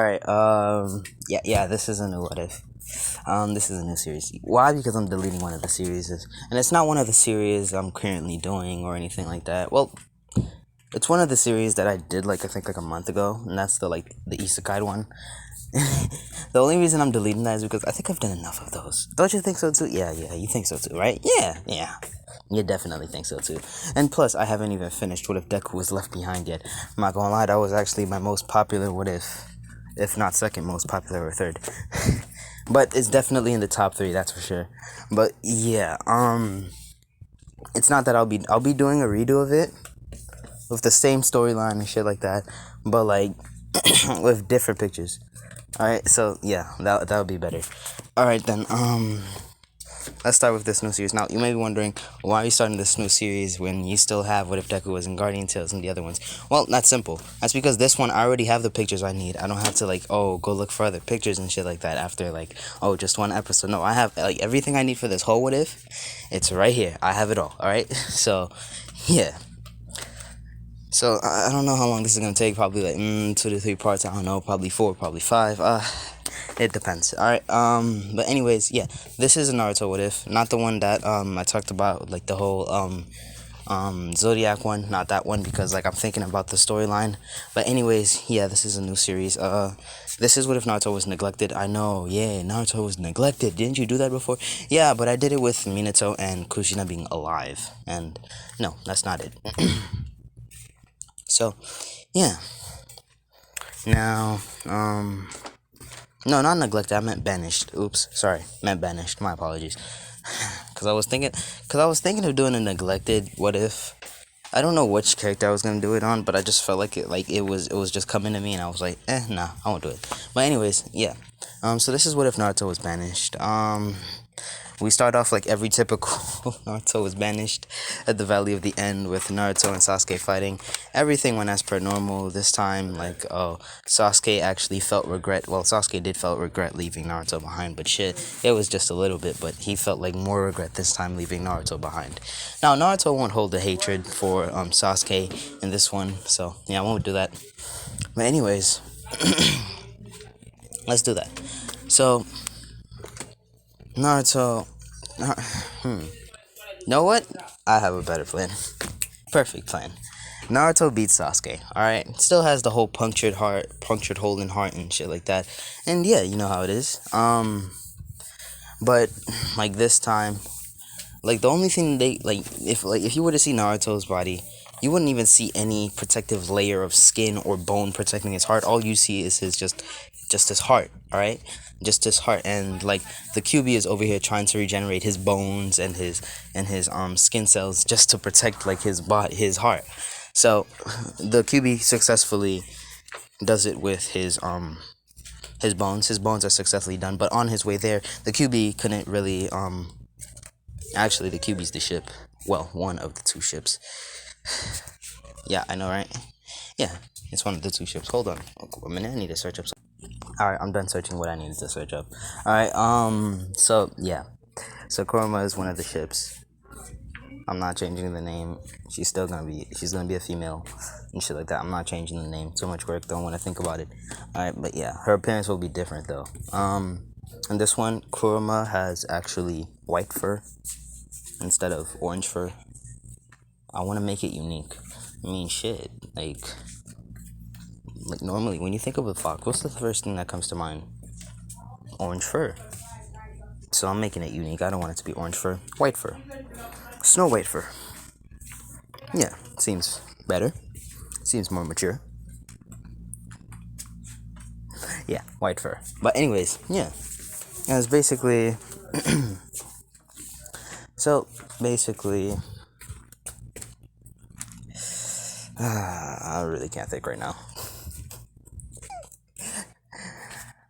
Alright, yeah, this is a new what if. This is a new series. Why? Because I'm deleting one of the series, and it's not one of the series I'm currently doing or anything like that. Well, it's one of the series that I did I think a month ago, and that's the isekai one. The only reason I'm deleting that is because I think I've done enough of those. Don't you think so too? Yeah, you think so too, right? Yeah. You definitely think so too. And plus, I haven't even finished What If Deku Was Left Behind yet. I'm not gonna lie, that was actually my most popular What if not second most popular or third. But it's definitely in the top 3, that's for sure. But yeah, it's not that I'll be doing a redo of it with the same storyline and shit like that, but with different pictures. Alright, so yeah, that would be better. Alright then, let's start with this new series. Now, you may be wondering, why are you starting this new series when you still have What If Deku Was in Guardian Tales and the other ones? Well, that's simple. That's because this one, I already have the pictures I need. I don't have to, go look for other pictures and shit like that after, just one episode. No, I have, everything I need for this whole What If. It's right here. I have it all, alright? So, yeah. So, I don't know how long this is gonna take. Probably, 2 to 3 parts. I don't know. Probably 4, probably 5. It depends. Alright, but anyways, yeah, this is a Naruto What If, not the one that I talked about, the whole Zodiac one, not that one, because I'm thinking about the storyline. But anyways, yeah, this is a new series. This is What If Naruto Was Neglected. I know, yeah, Naruto was neglected. Didn't you do that before? Yeah, but I did it with Minato and Kushina being alive, and no, that's not it. So, yeah. Now, no, not neglected. I meant banished. Oops, sorry, meant banished. My apologies. Cause I was thinking of doing a neglected What If. I don't know which character I was gonna do it on, but I just felt like it was just coming to me, and I was like, nah, I won't do it. But anyways, yeah. So this is What If Naruto Was Banished. We start off like every typical Naruto was banished at the Valley of the End with Naruto and Sasuke fighting. Everything went as per normal. This time, Sasuke actually felt regret. Well, Sasuke did felt regret leaving Naruto behind, but shit, it was just a little bit. But he felt more regret this time leaving Naruto behind. Now, Naruto won't hold the hatred for Sasuke in this one, so yeah, I won't do that. But anyways, let's do that. So, Naruto. Know what? I have a better plan. Perfect plan. Naruto beats Sasuke. Alright? Still has the whole punctured hole in heart and shit like that. And yeah, you know how it is. But this time, the only thing if you were to see Naruto's body, you wouldn't even see any protective layer of skin or bone protecting his heart. All you see is just his heart, alright? Just his heart, and the QB is over here trying to regenerate his bones and his skin cells just to protect his heart. So the QB successfully does it with his bones. His bones are successfully done, but on his way there, the QB couldn't really actually, the QB's the ship. Well, one of the 2 ships. Yeah, I know, right? Yeah, it's one of the 2 ships. Hold on a minute, I need to search up something. Alright, I'm done searching what I needed to search up. Alright, so, yeah. So, Kurama is one of the ships. I'm not changing the name. She's gonna be a female and shit like that. I'm not changing the name. Too much work, don't want to think about it. Alright, but yeah, her appearance will be different, though. In this one, Kurama has actually white fur instead of orange fur. I want to make it unique. I mean, shit, normally when you think of a fox, what's the first thing that comes to mind? Orange fur. So I'm making it unique. I don't want it to be orange fur. White fur. Snow white fur. Yeah, seems better. Seems more mature. Yeah, white fur. But anyways, yeah. It's basically so basically I really can't think right now.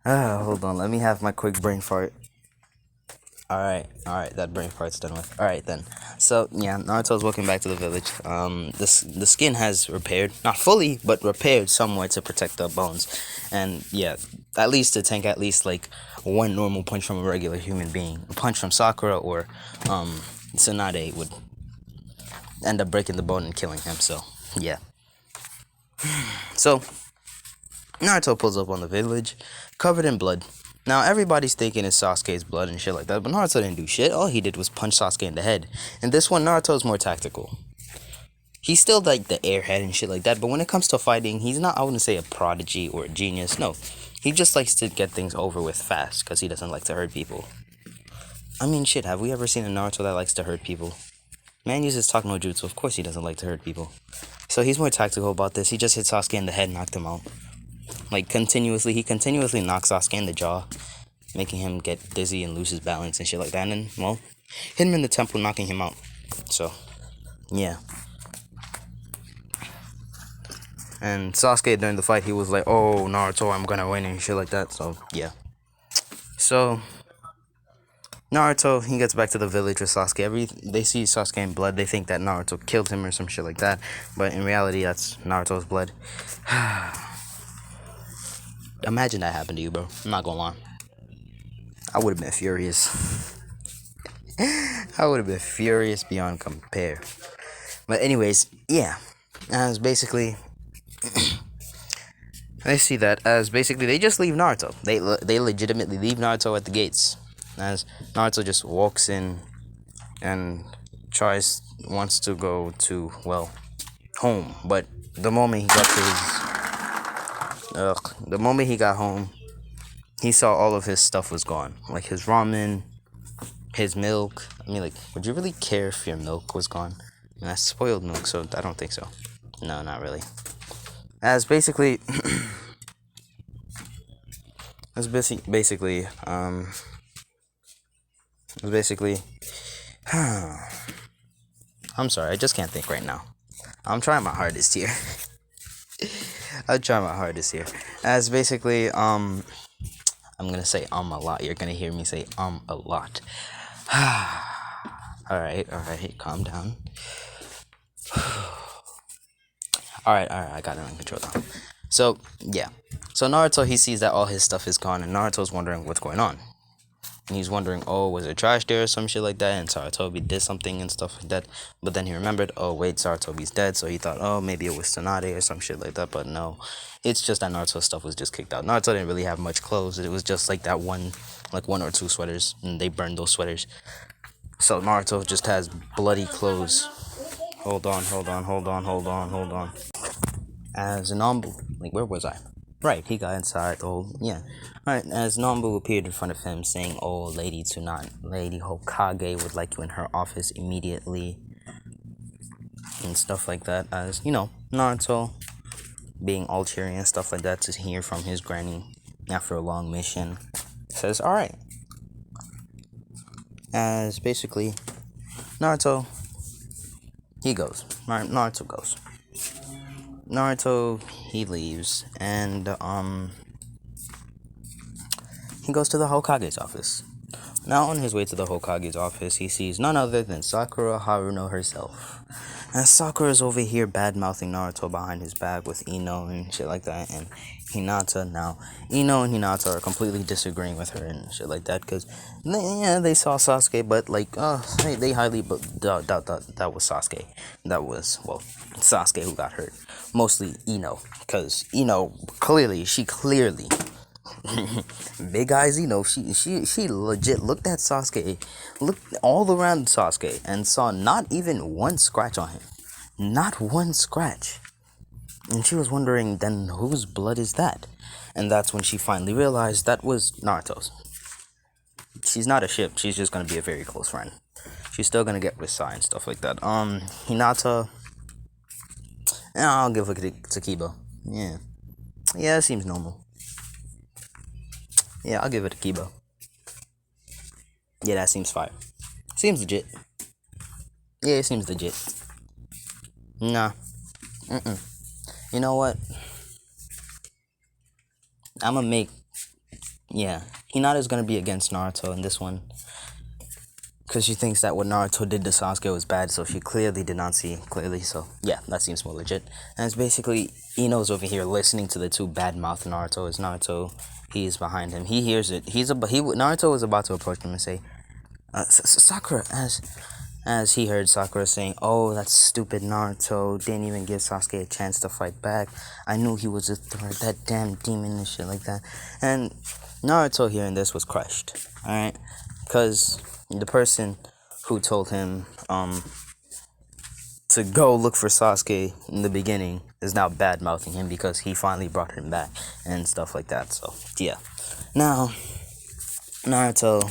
Hold on, let me have my quick brain fart. Alright, that brain fart's done with. Alright then. So, yeah, Naruto's walking back to the village. The skin has repaired. Not fully, but repaired somewhat to protect the bones. And, yeah, at least to tank one normal punch from a regular human being. A punch from Sakura or, Tsunade would end up breaking the bone and killing him, so, yeah. So, Naruto pulls up on the village, covered in blood. Now everybody's thinking it's Sasuke's blood and shit like that, but Naruto didn't do shit. All he did was punch Sasuke in the head. And this one, Naruto's more tactical. He's still like the airhead and shit like that, but when it comes to fighting, he's not, I wouldn't say a prodigy or a genius. No, he just likes to get things over with fast because he doesn't like to hurt people. I mean, shit, have we ever seen a Naruto that likes to hurt people? Man uses talk no jutsu, of course he doesn't like to hurt people. So he's more tactical about this. He just hit Sasuke in the head and knocked him out. Like, he continuously knocks Sasuke in the jaw, making him get dizzy and lose his balance and shit like that. And then, well, hit him in the temple, knocking him out. So, yeah. And Sasuke, during the fight, he was like, oh, Naruto, I'm gonna win and shit like that. So, yeah. So, Naruto, he gets back to the village with Sasuke. They see Sasuke in blood. They think that Naruto killed him or some shit like that. But in reality, that's Naruto's blood. Imagine that happened to you, bro. I'm not gonna lie. I would have been furious. I would have been furious beyond compare. But anyways, yeah. As basically... I see that as basically they just leave Naruto. They legitimately leave Naruto at the gates. As Naruto just walks in and wants to go to, well, home. But the moment he got to the moment he got home, he saw all of his stuff was gone. Like his ramen, his milk. I mean, like, would you really care if your milk was gone? And that's spoiled milk, so I don't think so. No, not really. As basically, I'm sorry, I just can't think right now. I'm trying my hardest here. As basically, I'm gonna say a lot. You're gonna hear me say a lot. Alright, calm down. Alright, I got it under control now. So, yeah. So Naruto, he sees that all his stuff is gone, and Naruto's wondering what's going on. And he's wondering, oh, was it trash there or some shit like that? And Sarutobi did something and stuff like that. But then he remembered, oh, wait, Sarutobi's dead. So he thought, oh, maybe it was Tsunade or some shit like that. But no, it's just that Naruto's stuff was just kicked out. Naruto didn't really have much clothes. It was just like that one or two sweaters. And they burned those sweaters. So Naruto just has bloody clothes. Hold on. As Nambu, like, where was I? Right, he got inside the whole, yeah. Alright, as Nambu appeared in front of him saying, oh, Lady Hokage would like you in her office immediately. And stuff like that. As, you know, Naruto being all cheery and stuff like that to hear from his granny after a long mission. Says, alright. As basically, Naruto, he goes. Naruto goes. Naruto, he leaves, and, he goes to the Hokage's office. Now, on his way to the Hokage's office, he sees none other than Sakura Haruno herself. And Sakura's over here bad-mouthing Naruto behind his back with Ino and shit like that, and Hinata. Now, Ino and Hinata are completely disagreeing with her and shit like that, because, they saw Sasuke, but, like, they highly doubt that was Sasuke. That was, well, Sasuke who got hurt. Mostly Ino, because Ino, she clearly, Big Eyes Ino, she legit looked at Sasuke, looked all around Sasuke, and saw not even one scratch on him. Not one scratch. And she was wondering, then whose blood is that? And that's when she finally realized that was Naruto's. She's not a ship, she's just gonna be a very close friend. She's still gonna get with Sai and stuff like that. Hinata, I'll give it to Kiba. Yeah, it seems normal. Yeah, I'll give it to Kiba. Yeah, that seems fire. Seems legit. Yeah, it seems legit. Nah. You know what? Hinata's gonna be against Naruto in this one. Because she thinks that what Naruto did to Sasuke was bad, so she clearly did not see clearly, so yeah, that seems more legit. And it's basically, Ino's over here listening to the two badmouth Naruto. As Naruto, he's behind him. He hears it. Naruto was about to approach him and say, Sakura, as as he heard Sakura saying, "Oh, that stupid Naruto didn't even give Sasuke a chance to fight back. I knew he was a threat, that damn demon and shit like that." And Naruto hearing this was crushed, alright? Because the person who told him to go look for Sasuke in the beginning is now bad mouthing him because he finally brought him back and stuff like that. So, yeah. Now, Naruto,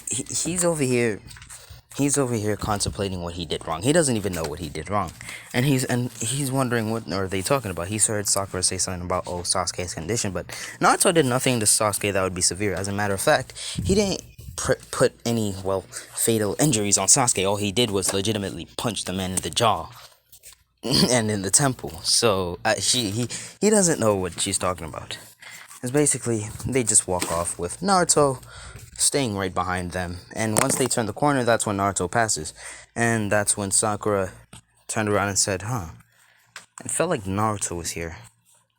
he's over here. He's over here contemplating what he did wrong. He doesn't even know what he did wrong, and he's wondering what are they talking about. He's heard Sakura say something about Sasuke's condition, but Naruto did nothing to Sasuke that would be severe. As a matter of fact, he didn't put any fatal injuries on Sasuke. All he did was legitimately punch the man in the jaw and in the temple. So he doesn't know what she's talking about. It's basically they just walk off with Naruto staying right behind them. And once they turn the corner, that's when Naruto passes. And that's when Sakura turned around and said, "Huh, it felt like Naruto was here.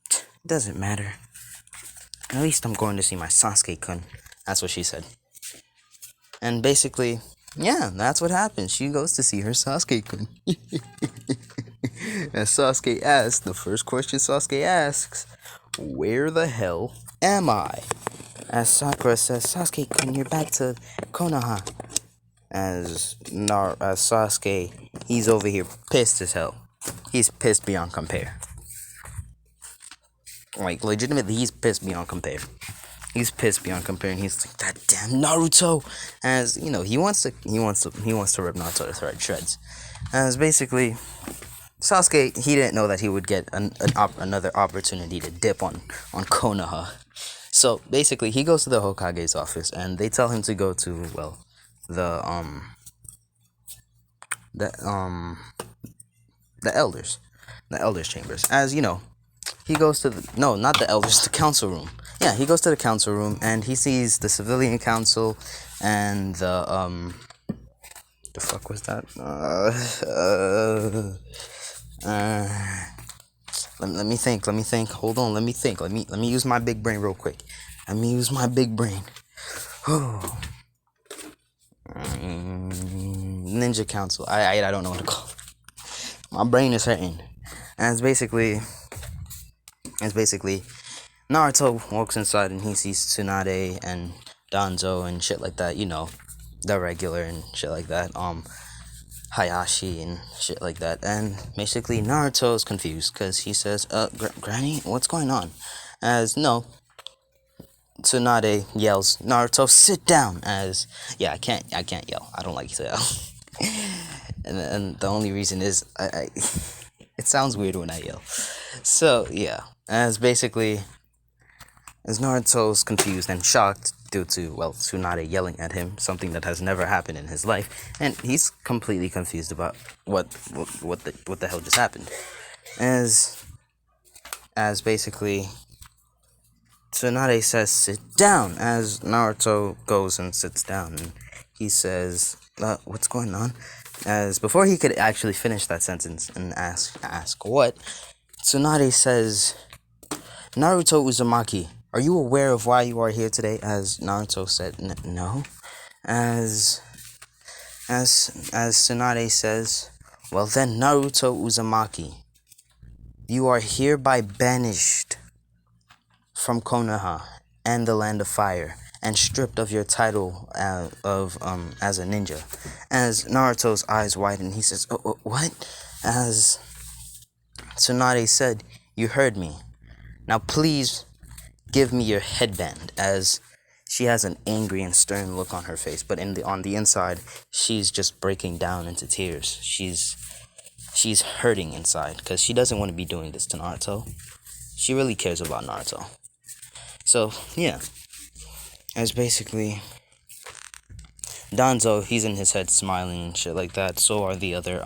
It doesn't matter. At least I'm going to see my Sasuke-kun." That's what she said. And basically, yeah, that's what happens. She goes to see her Sasuke-kun. And Sasuke asks, the first question Sasuke asks, "Where the hell am I?" As Sakura says, "Sasuke-kun, you're back to Konoha." As Sasuke, he's over here pissed as hell. He's pissed beyond compare. Like, legitimately, he's pissed beyond compare. He's pissed beyond compare, and he's like, "That damn Naruto!" As you know, he wants to rip Naruto to shreds. As basically, Sasuke, he didn't know that he would get another opportunity to dip on Konoha. So basically, he goes to the Hokage's office, and they tell him to go to the elders chambers. As you know, he goes to not the elders, the council room. Yeah, he goes to the council room, and he sees the civilian council and the fuck was that? Let me think. Hold on, let me think. Let me use my big brain real quick. Let me use my big brain. Ninja Council. I don't know what to call it. My brain is hurting. And it's basically Naruto walks inside and he sees Tsunade and Danzo and shit like that, you know, the regular and shit like that. Hayashi and shit like that. And basically Naruto's confused because he says, Granny, what's going on?" As no, Tsunade yells, "Naruto, sit down!" As yeah, I can't yell. I don't like to yell. and the only reason is I it sounds weird when I yell. So yeah, as Naruto's confused and shocked due to Tsunade yelling at him, something that has never happened in his life, and he's completely confused about what the hell just happened. As basically Tsunade says, "Sit down," as Naruto goes and sits down, and he says, "What's going on?" As before he could actually finish that sentence and ask what, Tsunade says, "Naruto Uzumaki, are you aware of why you are here today?" As Naruto said, "No." As Tsunade says, "Well then, Naruto Uzumaki, you are hereby banished from Konoha and the Land of Fire, and stripped of your title as a ninja." As Naruto's eyes widen, he says, "What?" As Tsunade said, "You heard me. Now please give me your headband." As she has an angry and stern look on her face, but on the inside, she's just breaking down into tears. She's hurting inside because she doesn't want to be doing this to Naruto. She really cares about Naruto. So yeah, as basically Danzo, he's in his head smiling and shit like that. So are the other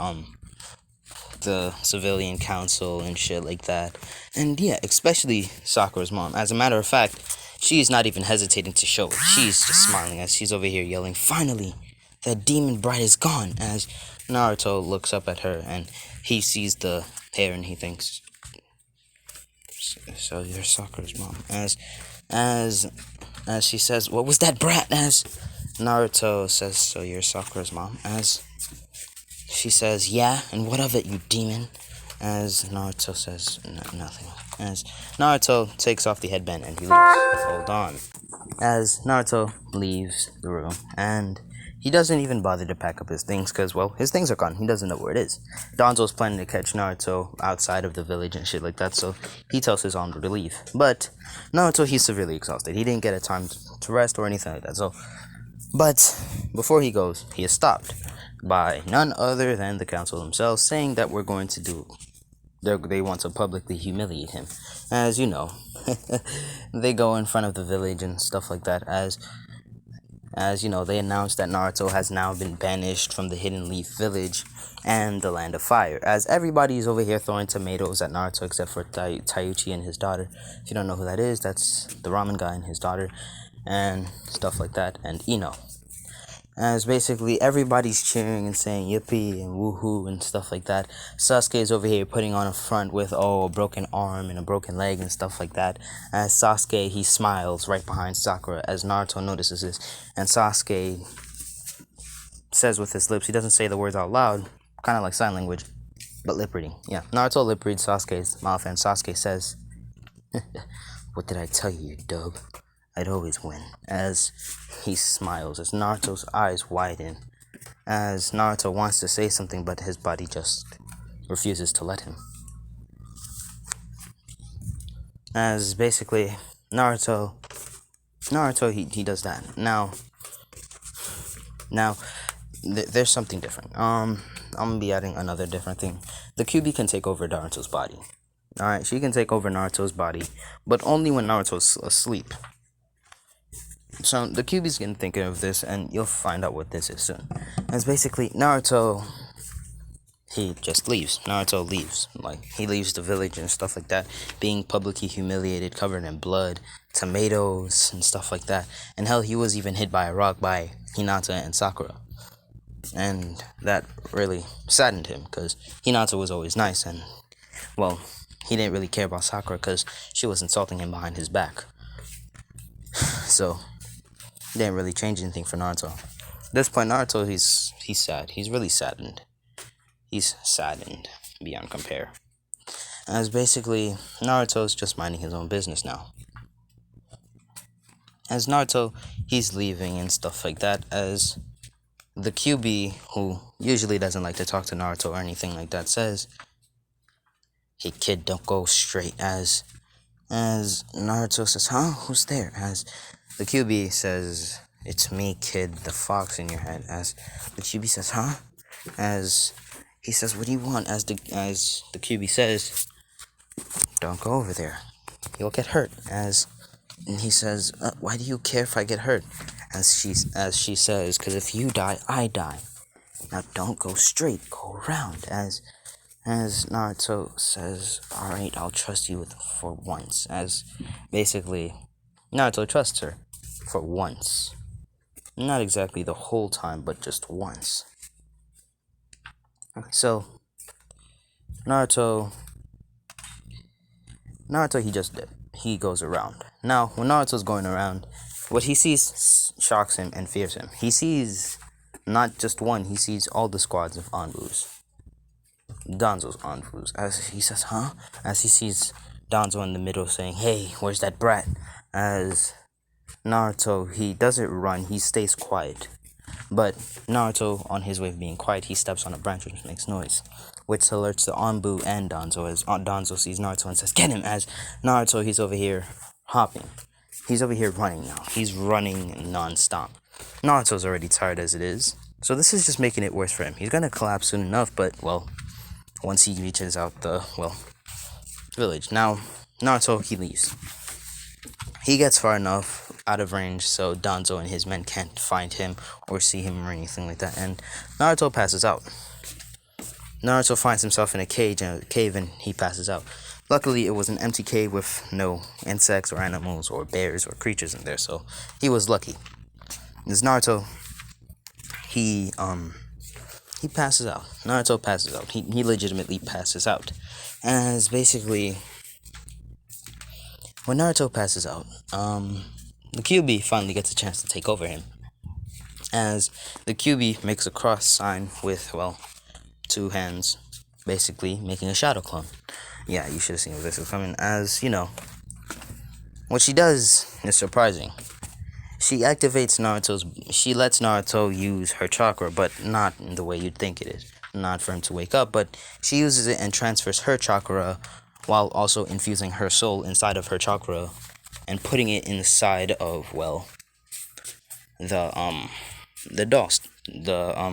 the civilian council and shit like that. And yeah, especially Sakura's mom. As a matter of fact, she's not even hesitating to show it. She's just smiling as she's over here yelling, "Finally, that demon bride is gone." As Naruto looks up at her and he sees the hair and he thinks, "So you're Sakura's mom." As she says, "What was that brat?" As Naruto says, "So you're Sakura's mom?" As she says, "Yeah, and what of it, you demon?" As Naruto says, "Nothing." As Naruto takes off the headband and he leaves. Hold on. As Naruto leaves the room, and he doesn't even bother to pack up his things because, well, his things are gone. He doesn't know where it is. Danzo's planning to catch Naruto outside of the village and shit like that, so he tells his armor to leave. But Naruto, he's severely exhausted. He didn't get a time to rest or anything like that, so. But before he goes, he is stopped by none other than the council themselves, saying that we're going to do. They want to publicly humiliate him. As you know, they go in front of the village and stuff like that. As you know, they announced that Naruto has now been banished from the Hidden Leaf Village and the Land of Fire. As everybody is over here throwing tomatoes at Naruto except for Taiuchi and his daughter. If you don't know who that is, that's the ramen guy and his daughter, and stuff like that, and Ino. As basically everybody's cheering and saying yippee and woohoo and stuff like that. Sasuke is over here putting on a front with a broken arm and a broken leg and stuff like that. As Sasuke, he smiles right behind Sakura as Naruto notices this. And Sasuke says with his lips, he doesn't say the words out loud, kind of like sign language, but lip reading. Yeah, Naruto lip reads Sasuke's mouth and Sasuke says, "What did I tell you, dub? I'd always win." As he smiles, as Naruto's eyes widen, as Naruto wants to say something, but his body just refuses to let him. As basically, Naruto, he does that. Now, there's something different. I'm gonna be adding another different thing. The QB can take over Naruto's body. Alright, she can take over Naruto's body, but only when Naruto's asleep. So the QB's gonna think of this, and you'll find out what this is soon. As basically Naruto, he just leaves. Naruto leaves, like he leaves the village and stuff like that, being publicly humiliated, covered in blood, tomatoes and stuff like that. And hell, he was even hit by a rock by Hinata and Sakura, and that really saddened him because Hinata was always nice, and well, he didn't really care about Sakura because she was insulting him behind his back. So didn't really change anything for Naruto. At this point, Naruto, he's sad. He's really saddened. He's saddened beyond compare. As basically, Naruto's just minding his own business now. As Naruto, he's leaving and stuff like that. As the QB, who usually doesn't like to talk to Naruto or anything like that, says, "Hey kid, don't go straight." As Naruto says, "Huh? Who's there?" As the QB says, "It's me, kid, the fox in your head." As the QB says, "Huh?" As he says, "What do you want?" As the QB says, "Don't go over there. You'll get hurt." And he says, "Why do you care if I get hurt?" As she says, "Because if you die, I die. Now don't go straight. Go around." As Naruto says, "Alright, I'll trust you for once." As basically, Naruto trusts her for once. Not exactly the whole time, but just once. So, Naruto, he just did. He goes around. Now, when Naruto's going around, what he sees shocks him and fears him. He sees not just one, he sees all the squads of Anbus. Danzo's Anbus. As he says, "Huh?" As he sees Danzo in the middle saying, "Hey, where's that brat?" As Naruto, he doesn't run, he stays quiet. But Naruto, on his way of being quiet, he steps on a branch which makes noise, which alerts the Anbu and Danzo. As Danzo sees Naruto and says, "Get him!" As Naruto, he's over here hopping. He's over here running now. He's running non-stop. Naruto's already tired as it is, so this is just making it worse for him. He's gonna collapse soon enough, but, well, once he reaches out the, village. Now, Naruto, he leaves. He gets far enough out of range so Danzo and his men can't find him or see him or anything like that, and Naruto passes out. Naruto finds himself in a cave and he passes out. Luckily, it was an empty cave with no insects or animals or bears or creatures in there, so he was lucky. This Naruto, he passes out. Naruto passes out. He legitimately passes out. As basically, when Naruto passes out, the QB finally gets a chance to take over him. as the QB makes a cross sign with, well, two hands, basically making a shadow clone. Yeah, you should have seen where this was coming. As you know, what she does is surprising. She activates Naruto's. She lets Naruto use her chakra, but not in the way you'd think it is. Not for him to wake up, but she uses it and transfers her chakra while also infusing her soul inside of her chakra and putting it inside of, well, the dust, the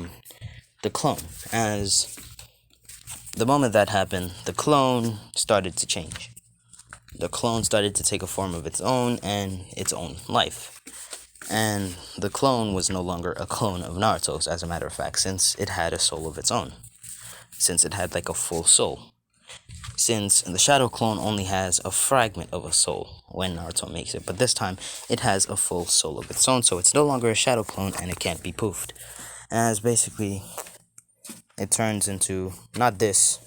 clone. As the moment that happened, the clone started to change. The clone started to take a form of its own and its own life. And the clone was no longer a clone of Naruto's, as a matter of fact, since it had a soul of its own. Since it had like a full soul. Since the shadow clone only has a fragment of a soul when Naruto makes it, but this time it has a full soul of its own, so it's no longer a shadow clone and it can't be poofed. As basically, it turns into not this,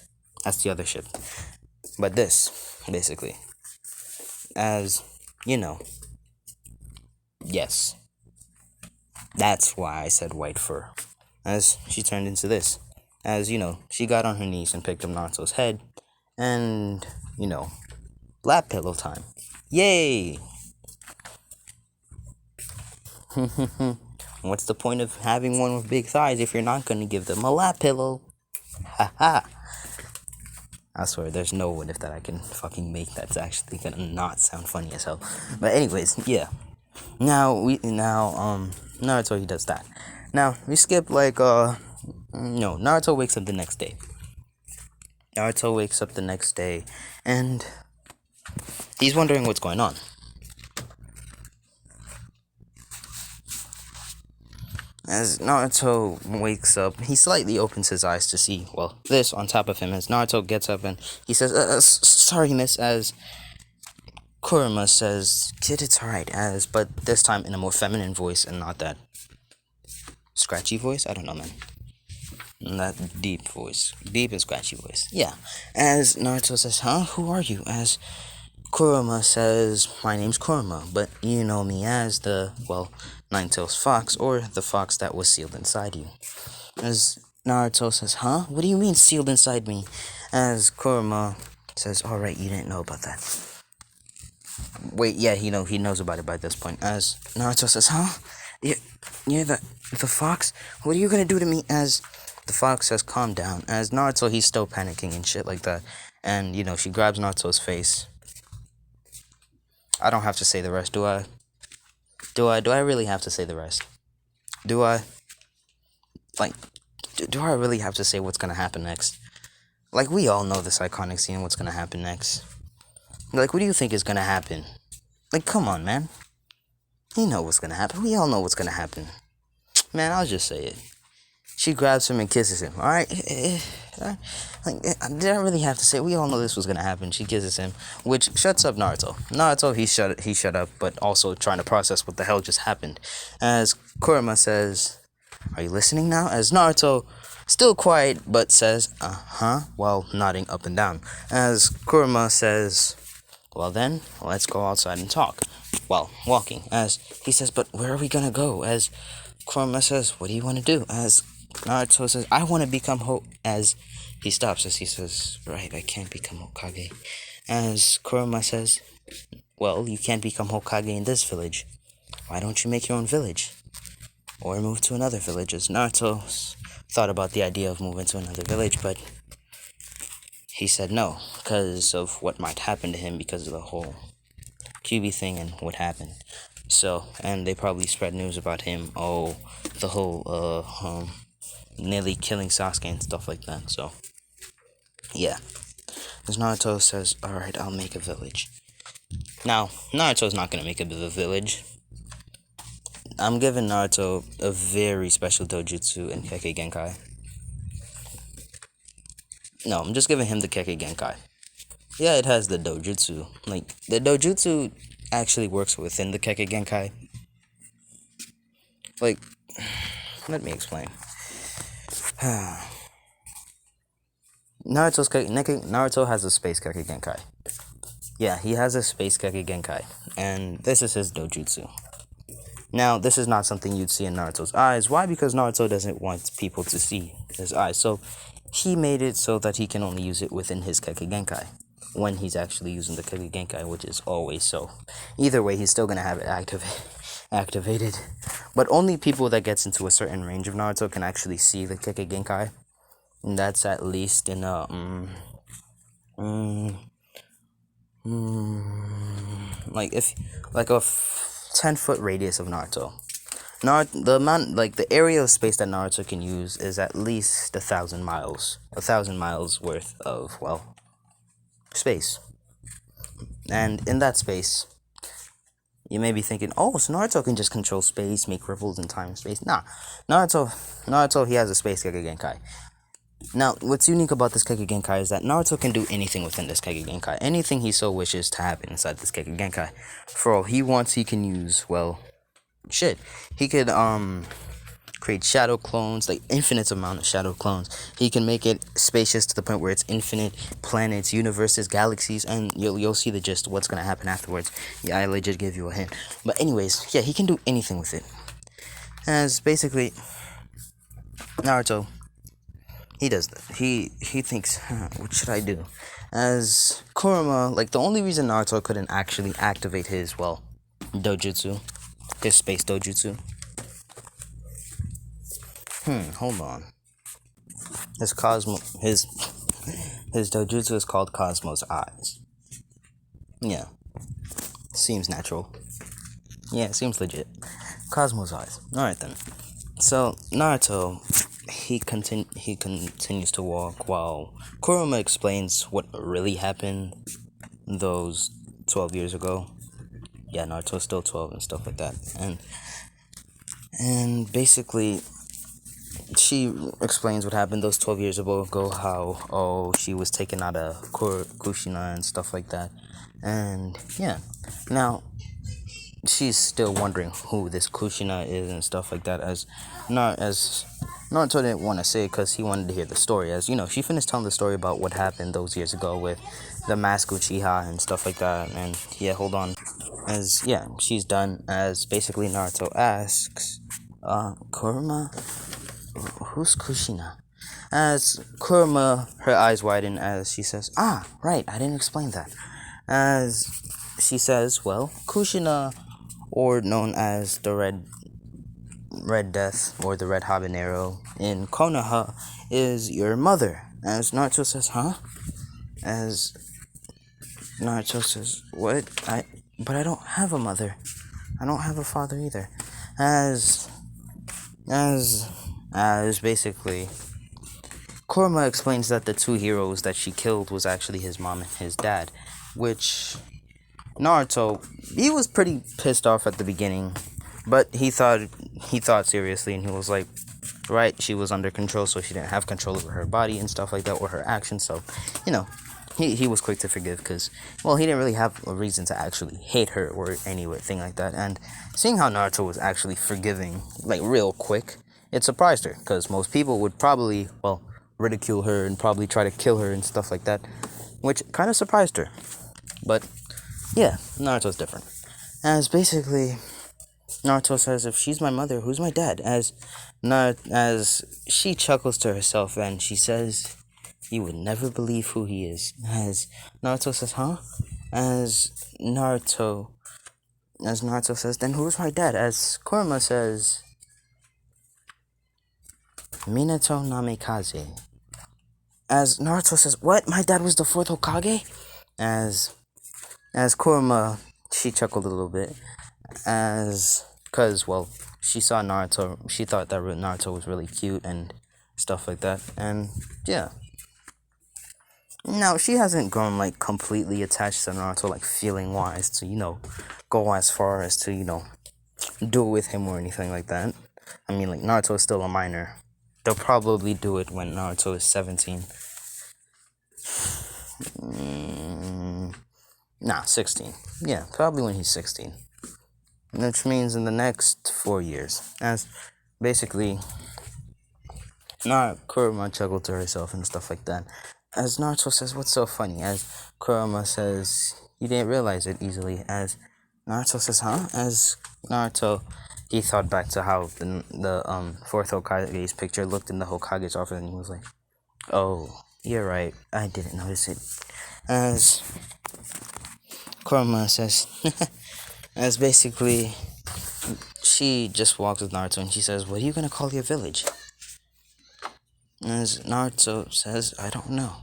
that's the other ship, but this, basically. As you know, yes, that's why I said white fur. As she turned into this. As you know, she got on her knees and picked up Naruto's head. And, you know, lap pillow time. Yay! What's the point of having one with big thighs if you're not going to give them a lap pillow? Haha. I swear, there's no what if that I can fucking make that's actually gonna not sound funny as hell. But anyways, yeah. Naruto, he does that. Now, we skip like, Naruto wakes up the next day. And he's wondering what's going on. As Naruto wakes up, he slightly opens his eyes to see, well, this on top of him. As Naruto gets up and he says, sorry, miss, as Kurama says, kid, it's alright, but this time in a more feminine voice and not that scratchy voice. I don't know, man. That deep voice. Deep and scratchy voice. Yeah. As Naruto says, huh? Who are you? As Kurama says, my name's Kurama, but you know me as the, well, Nine-Tails Fox, or the fox that was sealed inside you. As Naruto says, huh? What do you mean sealed inside me? As Kurama says, alright, you didn't know about that. Wait, yeah, he knows about it by this point. As Naruto says, huh? You're the fox? What are you gonna do to me? As the fox says, calm down. As Naruto, he's still panicking and shit like that. And, she grabs Naruto's face. I don't have to say the rest, do I? Do I really have to say the rest? Do I? Like, do I really have to say what's gonna happen next? Like, we all know this iconic scene, what's gonna happen next. Like, what do you think is gonna happen? Like, come on, man. You know what's gonna happen. We all know what's gonna happen. Man, I'll just say it. She grabs him and kisses him, alright? Like, did I really have to say? We all know this was gonna happen. She kisses him, which shuts up Naruto. Naruto, he shut up, but also trying to process what the hell just happened. As Kurama says, are you listening now? As Naruto, still quiet, but says, uh-huh, while nodding up and down. As Kurama says, well then, let's go outside and talk. Well, walking. As he says, but where are we gonna go? As Kurama says, what do you want to do? As Naruto says, I want to become as he stops, as he says, right, I can't become Hokage. As Kurama says, well, you can't become Hokage in this village. Why don't you make your own village? Or move to another village? As Naruto thought about the idea of moving to another village, but he said no, because of what might happen to him because of the whole QB thing and what happened. So, and they probably spread news about him, the whole, nearly killing Sasuke and stuff like that, so, yeah. As Naruto says, alright, I'll make a village. Now, Naruto's not gonna make a village. I'm giving Naruto a very special dojutsu in Kekkei Genkai. No, I'm just giving him the Kekkei Genkai. Yeah, it has the dojutsu. Like, the dojutsu actually works within the Kekkei Genkai. Like, let me explain. Naruto has a space Kekkei Genkai. Yeah, he has a space Kekkei Genkai. And this is his dojutsu. Now, this is not something you'd see in Naruto's eyes. Why? Because Naruto doesn't want people to see his eyes. So, he made it so that he can only use it within his Kekkei Genkai. When he's actually using the Kekkei Genkai, which is always so. Either way, he's still gonna have it activated. But only people that gets into a certain range of Naruto can actually see the Kekkei Genkai. And that's at least in a... like if like a 10-foot radius of Naruto. The amount, like the area of space that Naruto can use is at least 1,000 miles. 1,000 miles worth of, well, space. And in that space, you may be thinking, oh, so Naruto can just control space, make ripples in time and space. Nah, Naruto, he has a space Kekkei Genkai. Now, what's unique about this Kekkei Genkai is that Naruto can do anything within this Kekkei Genkai. Anything he so wishes to happen inside this Kekkei Genkai. For all he wants, he can use, well, shit. He could, create shadow clones, like infinite amount of shadow clones. He can make it spacious to the point where it's infinite planets, universes, galaxies, and you'll see the gist of what's gonna happen afterwards. Yeah, I legit give you a hint. But anyways, yeah, he can do anything with it. As basically, Naruto, he does that. He thinks, what should I do? As Kurama, like the only reason Naruto couldn't actually activate his, well, dojutsu, his space dojutsu. Hold on. His dojutsu is called Cosmo's Eyes. Yeah. Seems natural. Yeah, seems legit. Cosmo's Eyes. Alright then. So, Naruto, he continues to walk while Kurama explains what really happened those 12 years ago. Yeah, Naruto's still 12 and stuff like that. And basically, she explains what happened those 12 years ago, how, she was taken out of Kushina and stuff like that. And, yeah. Now, she's still wondering who this Kushina is and stuff like that, as Naruto didn't want to say it because he wanted to hear the story. As, she finished telling the story about what happened those years ago with the mask Uchiha and stuff like that. And, yeah, hold on. As, yeah, she's done, as basically Naruto asks, Kurama? Who's Kushina? As Kurama, her eyes widen as she says, right, I didn't explain that. As she says, well, Kushina, or known as the Red Death, or the Red Habanero, in Konoha, is your mother. As Naruto says, huh? As Naruto says, what? But I don't have a mother. I don't have a father either. As basically, Kurama explains that the two heroes that she killed was actually his mom and his dad, which Naruto, he was pretty pissed off at the beginning, but he thought seriously, and he was like, right, she was under control, so she didn't have control over her body and stuff like that, or her actions, so, he was quick to forgive, because, well, he didn't really have a reason to actually hate her or anything like that. And seeing how Naruto was actually forgiving, like, real quick, it surprised her, because most people would probably, well, ridicule her and probably try to kill her and stuff like that, which kind of surprised her. But, yeah, Naruto's different. As basically, Naruto says, if she's my mother, who's my dad? As she chuckles to herself and she says, you would never believe who he is. As Naruto says, huh? As Naruto says, then who's my dad? As Kurama says, Minato Namikaze. As Naruto says, what? My dad was the fourth Hokage? As Kurama, she chuckled a little bit. Cause, well, she saw Naruto, she thought that Naruto was really cute and stuff like that. And, yeah. Now, she hasn't grown, like, completely attached to Naruto, like, feeling-wise to, go as far as to, do it with him or anything like that. I mean, like, Naruto is still a minor. They'll probably do it when Naruto is 17. 16. Yeah, probably when he's 16. Which means in the next 4 years. As, basically, Kurama chuckled to herself and stuff like that. As Naruto says, what's so funny? As Kurama says, you didn't realize it easily. As Naruto says, huh? As Naruto he thought back to how the fourth Hokage's picture looked in the Hokage's office, and he was like, "Oh, you're right. I didn't notice it." As Kurama says, as basically, she just walks with Naruto and she says, "What are you gonna call your village?" As Naruto says, "I don't know."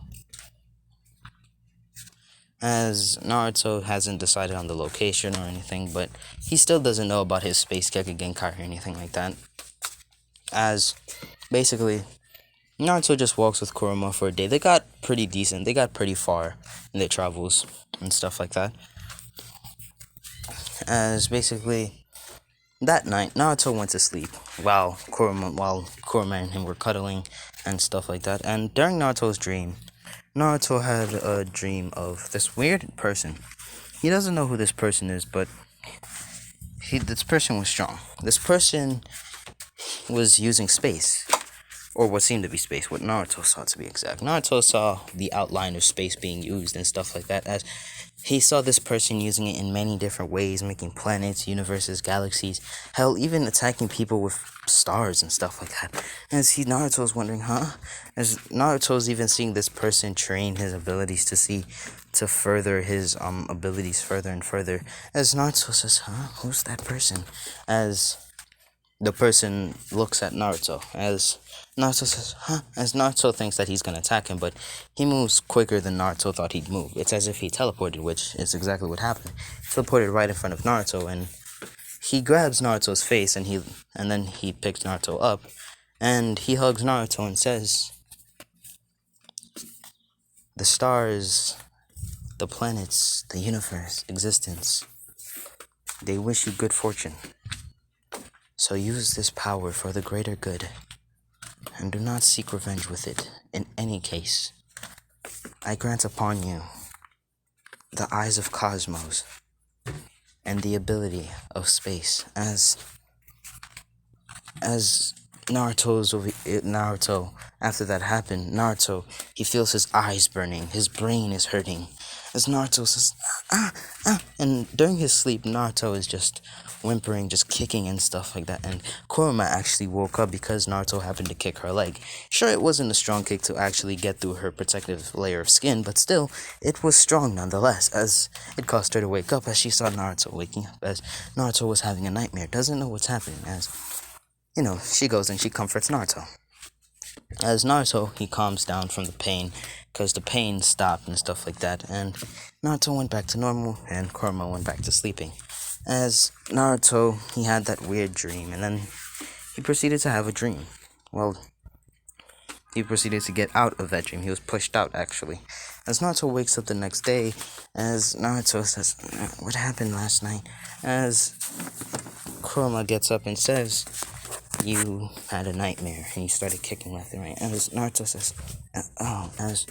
As Naruto hasn't decided on the location or anything, but he still doesn't know about his space Genkai or anything like that. As basically, Naruto just walks with Kurama for a day. They got pretty decent. They got pretty far in their travels and stuff like that. As basically, that night, Naruto went to sleep while Kurama and him were cuddling and stuff like that. And during Naruto's dream, Naruto had a dream of this weird person. He doesn't know who this person is, but this person was strong. This person was using space, or what seemed to be space, what Naruto saw to be exact. Naruto saw the outline of space being used and stuff like that, as he saw this person using it in many different ways, making planets, universes, galaxies, hell, even attacking people with stars and stuff like that. As Naruto's wondering, as Naruto's even seeing this person train his abilities to further his abilities further and further. As Naruto says, who's that person? As the person looks at Naruto, as Naruto says, as Naruto thinks that he's gonna attack him, but he moves quicker than Naruto thought he'd move. It's as if he teleported, which is exactly what happened. He teleported right in front of Naruto, and he grabs Naruto's face, and then he picks Naruto up, and he hugs Naruto and says, "The stars, the planets, the universe, existence, they wish you good fortune. So use this power for the greater good, and do not seek revenge with it in any case. I grant upon you the eyes of cosmos and the ability of space." As Naruto, after that happened, Naruto, he feels his eyes burning, his brain is hurting. As Naruto says, and during his sleep, Naruto is just whimpering, just kicking and stuff like that. And Kurama actually woke up because Naruto happened to kick her leg. Sure, it wasn't a strong kick to actually get through her protective layer of skin, but still, it was strong nonetheless, as it caused her to wake up as she saw Naruto waking up, as Naruto was having a nightmare, doesn't know what's happening, as she goes and she comforts Naruto. As Naruto, he calms down from the pain, because the pain stopped and stuff like that, and Naruto went back to normal, and Kurama went back to sleeping. As Naruto, he had that weird dream, and then he proceeded to have a dream. Well, he proceeded to get out of that dream. He was pushed out, actually. As Naruto wakes up the next day, as Naruto says, "What happened last night?" As Kurama gets up and says, "You had a nightmare," and he started kicking left and right. As Naruto says, as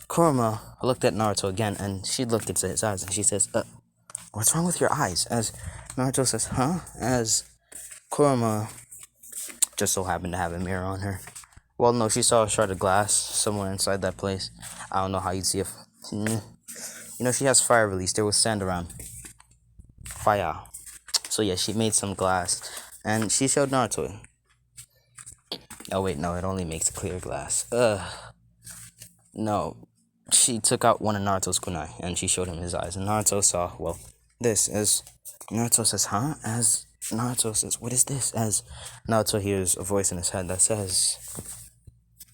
Kurama looked at Naruto again, and she looked into his eyes, and she says, "What's wrong with your eyes?" As Naruto says, As Kurama just so happened to have a mirror on her. Well, no, she saw a shard of glass somewhere inside that place. I don't know how you'd see if... she has fire release. There was sand around. Fire. So yeah, she made some glass, and she showed Naruto it. Oh wait, no, it only makes clear glass. No. She took out one of Naruto's kunai, and she showed him his eyes, and Naruto saw, well, this. As Naruto says, As Naruto says, "What is this?" As Naruto hears a voice in his head that says,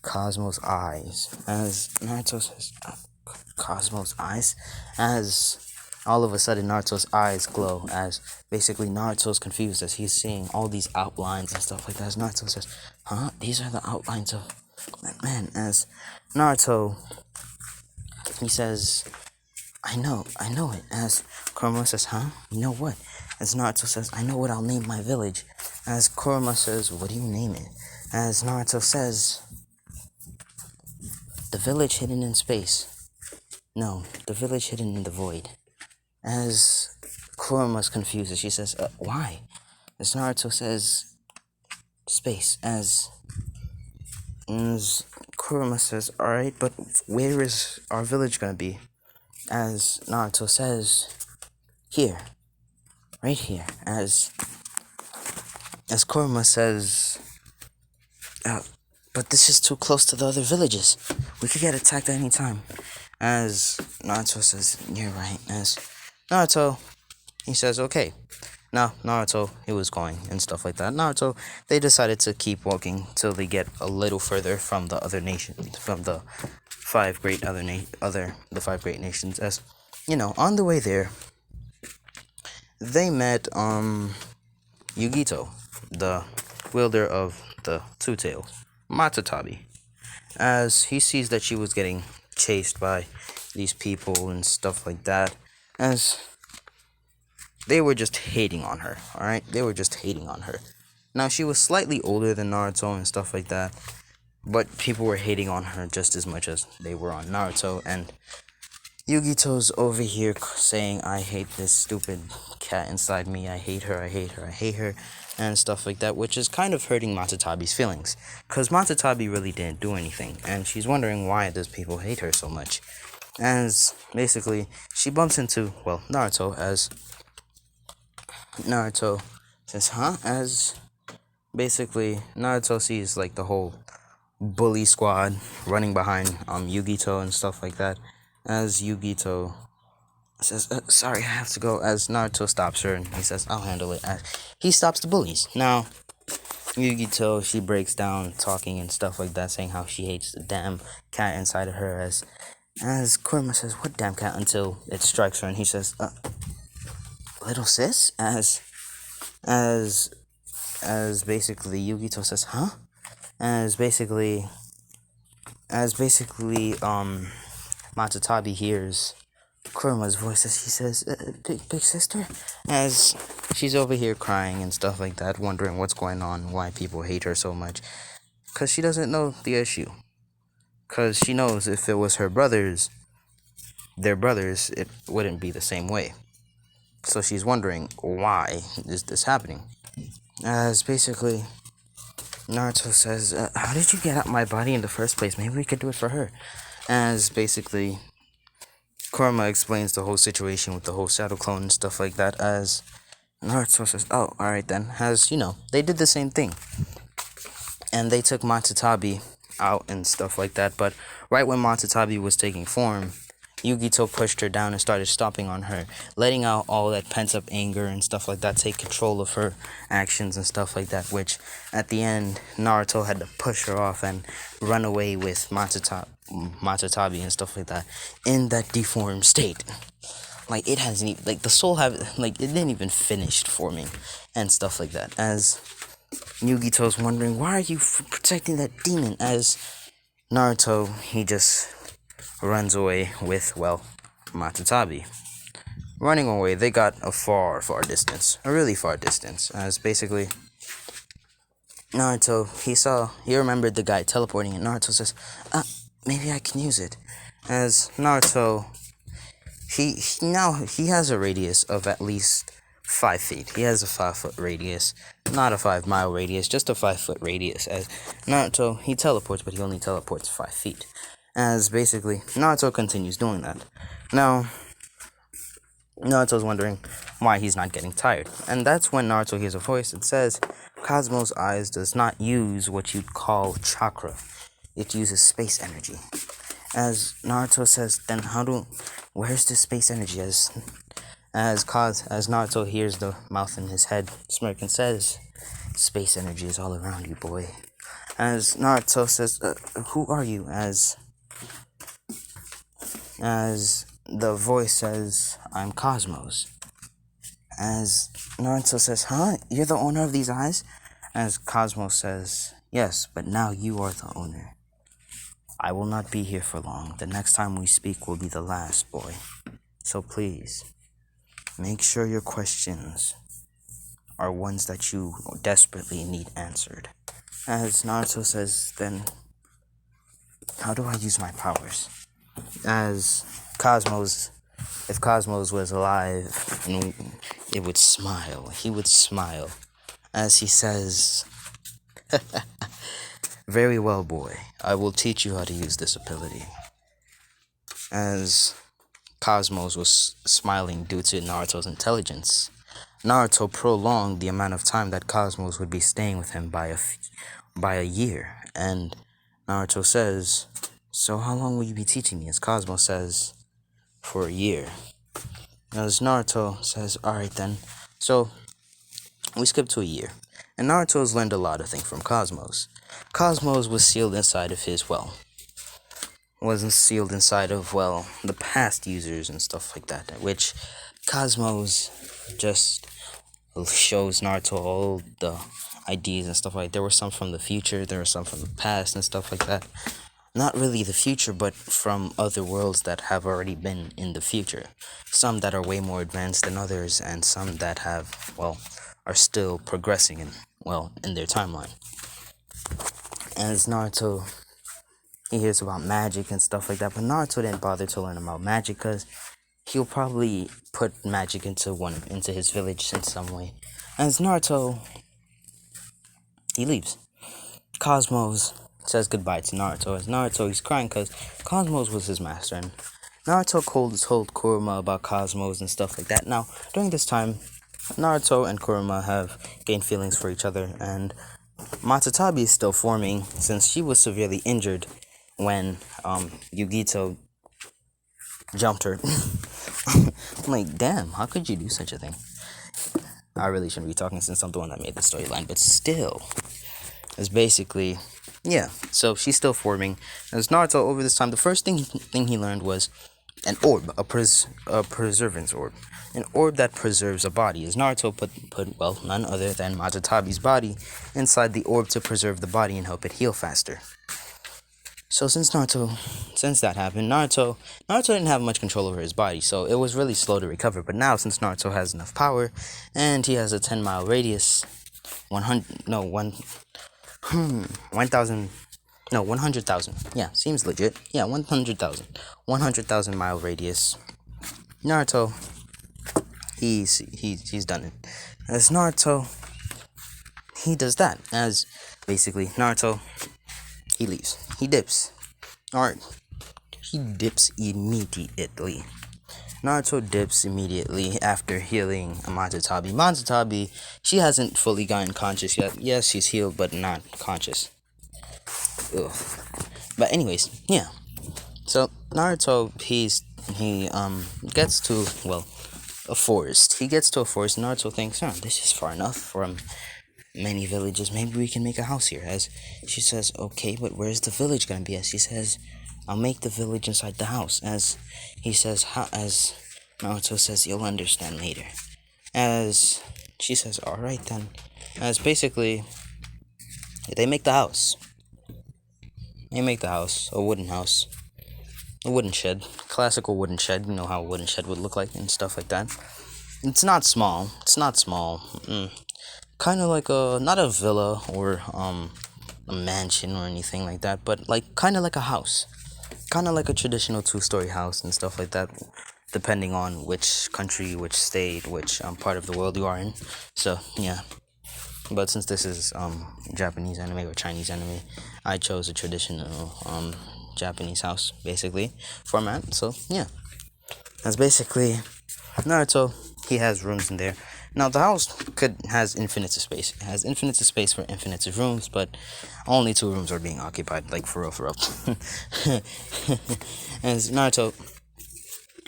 "Cosmos eyes." As Naruto says, "Cosmos eyes?" As all of a sudden Naruto's eyes glow, as basically Naruto's confused as he's seeing all these outlines and stuff like that. As Naruto says, "These are the outlines of that man." As Naruto, he says, I know it." As Kurama says, "You know what?" As Naruto says, "I know what I'll name my village." As Kurama says, "What do you name it?" As Naruto says, "The village hidden in space." No, "The village hidden in the void." As Kurama's confused, she says, "Why?" As Naruto says, "Space." As Kurama says, "Alright, but where is our village gonna be?" As Naruto says, "Here. Right here." As as Kurama says, uh, but this is too close to the other villages. We could get attacked at any time. As Naruto says, you're right. As Naruto, he says, okay. Now, Naruto, he was going and stuff like that. Naruto, they decided to keep walking till they get a little further from the other nation, from the the five great nations. As you know, on the way there, they met Yugito, the wielder of the two tails, Matatabi, as he sees that she was getting chased by these people and stuff like that, as they were just hating on her, alright? They were just hating on her. Now, she was slightly older than Naruto and stuff like that, but people were hating on her just as much as they were on Naruto, and Yugito's over here saying, I hate this stupid cat inside me, I hate her, I hate her, I hate her, and stuff like that, which is kind of hurting Matatabi's feelings, because Matatabi really didn't do anything, and she's wondering why does people hate her so much. As basically, she bumps into, well, Naruto, as Naruto says, huh? As basically, Naruto sees like the whole bully squad running behind Yugito and stuff like that. As Yugito says, sorry, I have to go. As Naruto stops her and he says, I'll handle it. As he stops the bullies. Now, Yugito, she breaks down talking and stuff like that, saying how she hates the damn cat inside of her. As Kurama says, what damn cat? Until it strikes her and he says, little sis? As basically Yugito says, huh? As basically Matatabi hears Kurama's voice as he says, big sister? As she's over here crying and stuff like that, wondering what's going on, why people hate her so much. Because she doesn't know the issue. Because she knows if it was her brothers, their brothers, it wouldn't be the same way. So she's wondering, why is this happening? As basically, Naruto says, how did you get out my body in the first place? Maybe we could do it for her. As basically, Kurama explains the whole situation with the whole shadow clone and stuff like that. As Naruto says, oh, alright then. As, you know, they did the same thing. And they took Matatabi out and stuff like that. But right when Matatabi was taking form, Yugito pushed her down and started stomping on her, letting out all that pent-up anger and stuff like that, take control of her actions and stuff like that, which, at the end, Naruto had to push her off and run away with Matatabi and stuff like that, in that deformed state. Like, it hasn't even, like, the soul it didn't even finished forming, and stuff like that, as Yugito's wondering, why are you protecting that demon, as Naruto, he just runs away with, well, Matatabi. Running away, they got a far distance. A really far distance. As basically, Naruto, he remembered the guy teleporting, and Naruto says, maybe I can use it. As Naruto, he has a radius of at least 5 feet. He has a 5-foot radius. Not a 5-mile radius, just a 5-foot radius. As Naruto, he teleports, but he only teleports 5 feet. As basically, Naruto continues doing that. Now, Naruto's wondering why he's not getting tired. And that's when Naruto hears a voice that says, Cosmo's eyes does not use what you'd call chakra. It uses space energy. As Naruto says, then where's the space energy? As Naruto hears the mouth in his head smirk and says, space energy is all around you, boy. As Naruto says, who are you? As the voice says, I'm Cosmos. As Naruto says, huh? You're the owner of these eyes? As Cosmos says, yes, but now you are the owner. I will not be here for long. The next time we speak will be the last, boy. So please, make sure your questions are ones that you desperately need answered. As Naruto says, then, how do I use my powers? As if Cosmos was alive, it would smile. He would smile as he says, very well, boy. I will teach you how to use this ability. As Cosmos was smiling due to Naruto's intelligence, Naruto prolonged the amount of time that Cosmos would be staying with him by a year. And Naruto says, "So how long will you be teaching me?" As Cosmos says, "For a year." As Naruto says, "Alright then." So we skip to a year. And Naruto has learned a lot of things from Cosmos. Cosmos was sealed inside of his, wasn't sealed inside of, the past users and stuff like that, which Cosmos just shows Naruto all the ideas and stuff like that. There were some from the future, there were some from the past and stuff like that. Not really the future, but from other worlds that have already been in the future. Some that are way more advanced than others, and some that have, are still progressing in their timeline. As Naruto, he hears about magic and stuff like that, but Naruto didn't bother to learn about magic because he'll probably put magic into his village in some way. As Naruto, he leaves. Cosmos says goodbye to Naruto. As Naruto, he's crying because Cosmos was his master, and Naruto told Kurama about Cosmos and stuff like that. Now, during this time, Naruto and Kurama have gained feelings for each other, and Matatabi is still forming since she was severely injured when Yugito jumped her. I'm like, damn, how could you do such a thing? I really shouldn't be talking since I'm the one that made the storyline, but still, it's basically, yeah. So she's still forming. As Naruto, over this time, the first thing he learned was an orb, a preservance orb, an orb that preserves a body. As Naruto put none other than Matatabi's body inside the orb to preserve the body and help it heal faster. So since that happened, Naruto didn't have much control over his body, so it was really slow to recover. But now, since Naruto has enough power, and he has a 10-mile radius, 100,000. Yeah, seems legit. Yeah, 100,000. 100,000 mile radius. Naruto, he's done it. As Naruto, he does that. As basically Naruto, he leaves. He dips. Alright. He dips immediately. Naruto dips immediately after healing Matatabi. Matatabi, she hasn't fully gotten conscious yet. Yes, she's healed, but not conscious. Ugh. But anyways, yeah. So Naruto, he gets to a forest. He gets to a forest. Naruto thinks, this is far enough from many villages. Maybe we can make a house here. As she says, okay, but where's the village gonna be? As he says, I'll make the village inside the house. As he says, as Naruto says, you'll understand later. As she says, alright then. As basically, they make the house. They make the house, a wooden house. A wooden shed. Classical wooden shed. You know how a wooden shed would look like and stuff like that. It's not small. Kind of like not a villa or a mansion or anything like that, but kind of like a house. Kind of like a traditional 2-story house and stuff like that, depending on which country, which state, which part of the world you are in. So, yeah. But since this is Japanese anime or Chinese anime, I chose a traditional Japanese house, basically, format. So, yeah. That's basically Naruto. He has rooms in there. Now, the house has infinite space. It has infinite space for infinite rooms, but only 2 rooms are being occupied, for real. As Naruto,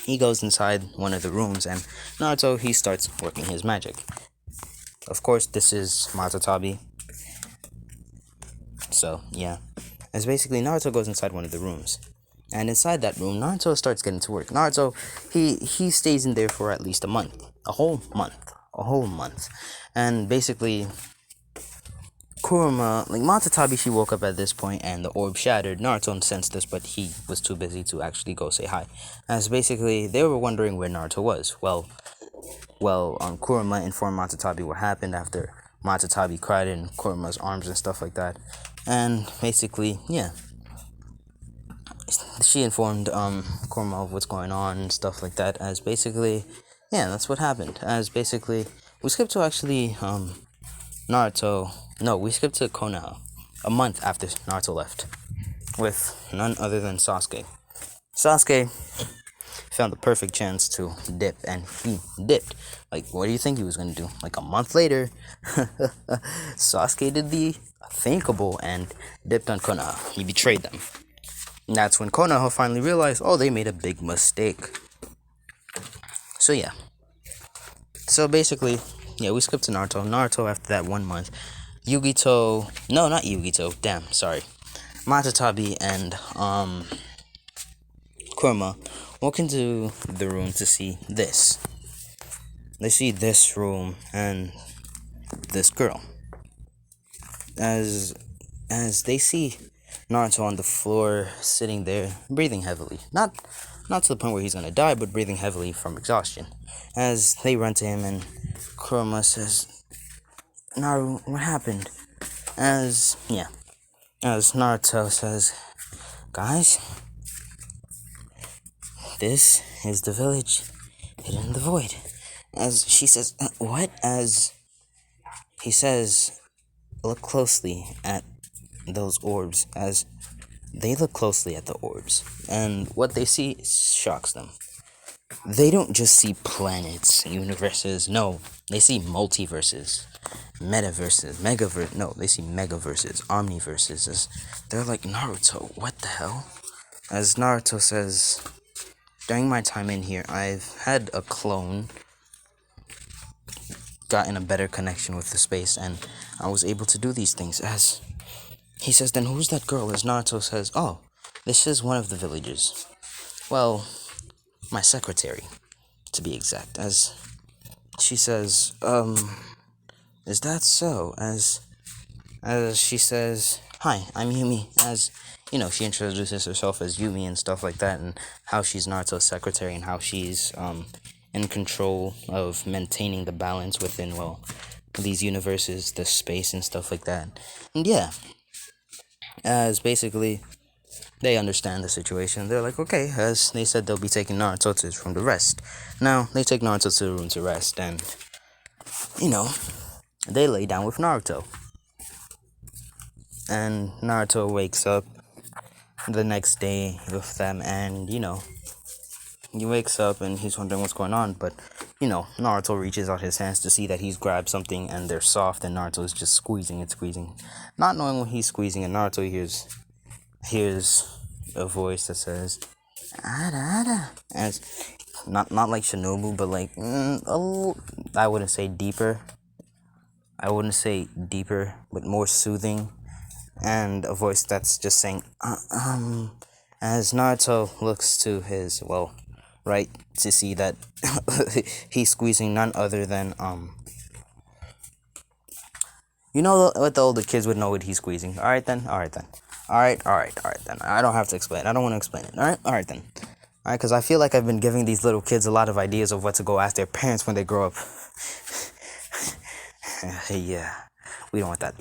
he goes inside one of the rooms, and Naruto, he starts working his magic. Of course, this is Matatabi. So, yeah. As basically, Naruto goes inside one of the rooms. And inside that room, Naruto starts getting to work. Naruto, he stays in there for at least a month. A whole month. And basically, Kurama, Matatabi, she woke up at this point and the orb shattered. Naruto sensed this, but he was too busy to actually go say hi. As basically, they were wondering where Naruto was. Kurama informed Matatabi what happened after Matatabi cried in Kurama's arms and stuff like that. And basically, yeah. She informed Kurama of what's going on and stuff like that. As basically, yeah, that's what happened. As basically, we skipped to actually Naruto. No, we skipped to Konoha a month after Naruto left with none other than Sasuke. Sasuke found the perfect chance to dip, and he dipped. Like, what do you think he was gonna do? Like a month later, Sasuke did the thinkable and dipped on Konoha. He betrayed them. And that's when Konoha finally realized, oh, they made a big mistake. So yeah. So basically, yeah, we skipped to Naruto. Naruto after that 1 month. Yugito, no, not Yugito. Damn, sorry. Matatabi and Kurama walk into the room to see this. They see this room and this girl. As they see Naruto on the floor, sitting there, breathing heavily. Not to the point where he's gonna die, but breathing heavily from exhaustion. As they run to him, and Kurama says, "Naru, what happened?" As Naruto says, "Guys, this is the village hidden in the void." As she says, "What?" As he says, "Look closely at those orbs." As they look closely at the orbs, and what they see shocks them. They don't just see planets, universes, no, they see multiverses, metaverses, megaverse. No, they see megaverses, omniverses. They're like, Naruto, what the hell? As Naruto says, during my time in here, I've had a clone, gotten a better connection with the space, and I was able to do these things. As he says, then who's that girl? As Naruto says, oh, this is one of the villagers. Well, my secretary, to be exact. As she says, is that so? As she says, hi, I'm Yumi. As, she introduces herself as Yumi and stuff like that, and how she's Naruto's secretary, and how she's, in control of maintaining the balance within, these universes, the space and stuff like that. And yeah, as basically, they understand the situation. They're like, okay, as they said, they'll be taking Naruto to from the rest. Now, they take Naruto to the room to rest, and, they lay down with Naruto. And Naruto wakes up the next day with them, and, he wakes up and he's wondering what's going on, but, Naruto reaches out his hands to see that he's grabbed something, and they're soft, and Naruto is just squeezing. Not knowing what he's squeezing, and Naruto hears a voice that says, "Ada, Ada," as not like Shinobu, but like I wouldn't say deeper, but more soothing, and a voice that's just saying, as Naruto looks to his right to see that he's squeezing none other than what the older kids would know what he's squeezing. All right then. All right then. I don't have to explain. I don't want to explain it. All right then. All right, because I feel like I've been giving these little kids a lot of ideas of what to go ask their parents when they grow up. Yeah, we don't want that.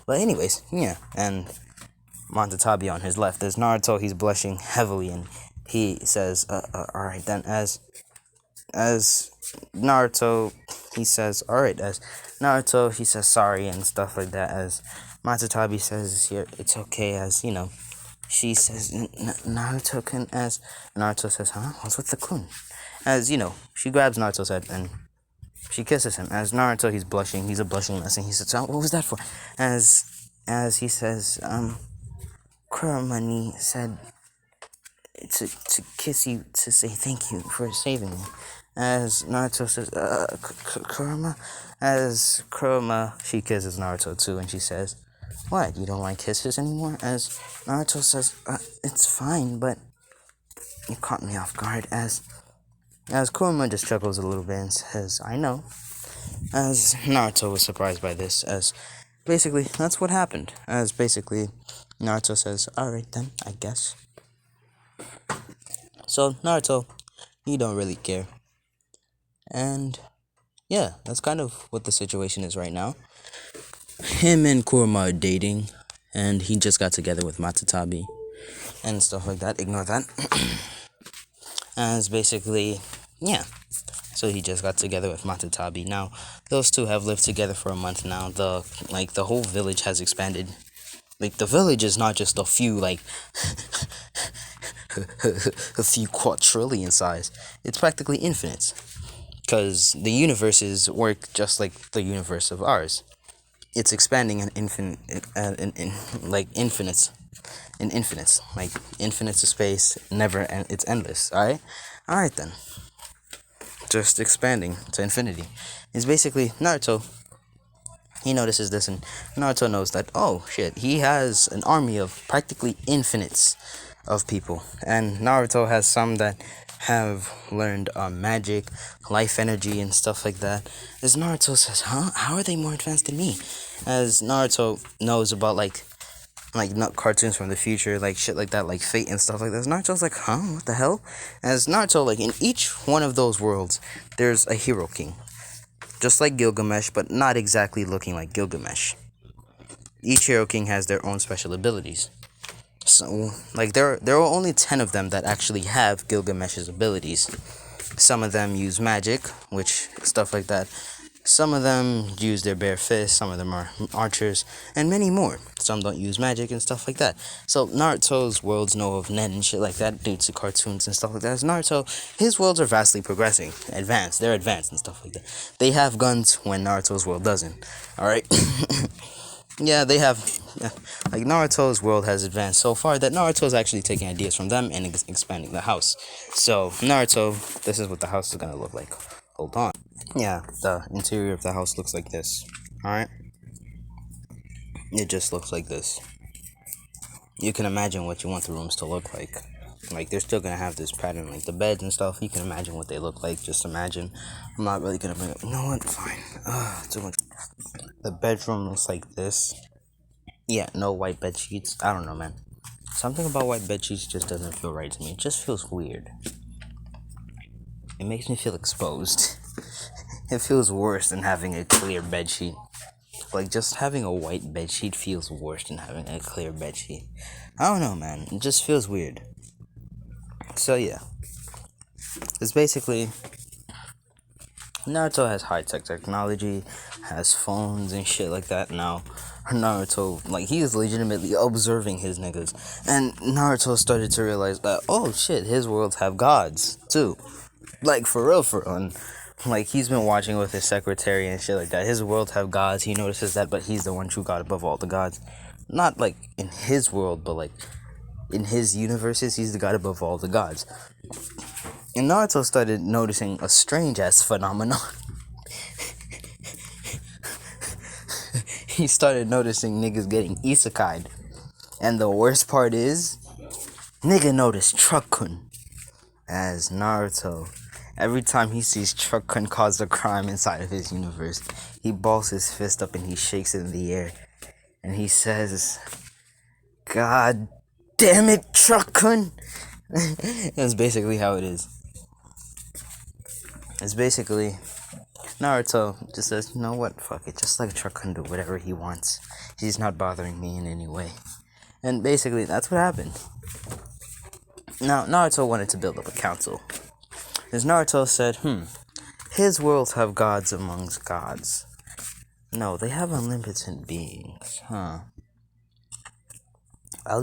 But anyways, yeah, and Matatabi on his left. There's Naruto. He's blushing heavily, and he says, all right then. As Naruto, he says, all right. As Naruto, he says sorry and stuff like that. As Matatabi says, here, it's okay. As she says, Naruto-kun. As Naruto says, huh? What's with the kun? As she grabs Naruto's head and she kisses him. As Naruto, he's blushing. He's a blushing mess, and he says, oh, what was that for? As he says, Kurama said to kiss you to say thank you for saving me. As Naruto says, Kurama? As Kurama, she kisses Naruto too, and she says, what, you don't like kisses anymore? As Naruto says, it's fine, but you caught me off guard. As Kurama just chuckles a little bit and says, I know. As Naruto was surprised by this, as basically, that's what happened. As basically, Naruto says, alright then, I guess. So, Naruto, you don't really care. And, yeah, that's kind of what the situation is right now. Him and Kurama are dating, and he just got together with Matatabi and stuff like that. Ignore that. As basically, yeah. So he just got together with Matatabi. Now, those two have lived together for a month now. The whole village has expanded. Like the village is not just a few like a few quadrillion size. It's practically infinite because the universes work just like the universe of ours. It's expanding in infinite, like infinites, in infinites, like infinite to space, never, and it's endless. All right then, just expanding to infinity. It's basically Naruto. He notices this, and Naruto knows that, oh shit, he has an army of practically infinites of people, and Naruto has some that have learned magic, life energy, and stuff like that. As Naruto says, huh? How are they more advanced than me? As Naruto knows about not cartoons from the future, like shit like that, like Fate and stuff like that. Naruto's like, huh? What the hell? As Naruto, like in each one of those worlds, there's a hero king, just like Gilgamesh, but not exactly looking like Gilgamesh. Each hero king has their own special abilities. So, like there are only 10 of them that actually have Gilgamesh's abilities. Some of them use magic, which stuff like that. Some of them use their bare fists, some of them are archers, and many more. Some don't use magic and stuff like that. So Naruto's worlds know of Nen and shit like that due to cartoons and stuff like that. As Naruto, his worlds are vastly progressing, advanced. They're advanced and stuff like that. They have guns when Naruto's world doesn't. Alright? Yeah, they have. Like Naruto's world has advanced so far that Naruto's actually taking ideas from them and expanding the house. So Naruto, this is what the house is gonna look like. Hold on. Yeah, the interior of the house looks like this. Alright? It just looks like this. You can imagine what you want the rooms to look like. Like, they're still gonna have this pattern, like the beds and stuff. You can imagine what they look like. Just imagine. I'm not really gonna bring up. You know what? Fine. Too much. The bedroom looks like this. Yeah, no white bed sheets. I don't know, man. Something about white bed sheets just doesn't feel right to me. It just feels weird. It makes me feel exposed. It feels worse than having a clear bed sheet. Like, just having a white bed sheet feels worse than having a clear bed sheet. I don't know, man. It just feels weird. So, yeah. It's basically... Naruto has high-tech technology, has phones and shit like that now. Naruto, like, he is legitimately observing his niggas. And Naruto started to realize that, oh shit, his worlds have gods, too. Like, for real. And, like, he's been watching with his secretary and shit like that. His worlds have gods, he notices that, but he's the one true god above all the gods. Not, like, in his world, but, like, in his universes, he's the god above all the gods. And Naruto started noticing a strange-ass phenomenon. He started noticing niggas getting isekai'd. And the worst part is, nigga noticed Truck-kun as Naruto. Every time he sees Truck-kun cause a crime inside of his universe, he balls his fist up and he shakes it in the air. And he says, God damn it, Truck-kun! That's basically how it is. It's basically... Naruto just says, you know what, fuck it, just let Truck-kun do whatever he wants. He's not bothering me in any way. And basically, that's what happened. Now, Naruto wanted to build up a council. As Naruto said, his worlds have gods amongst gods. No, they have unlimited beings, I'll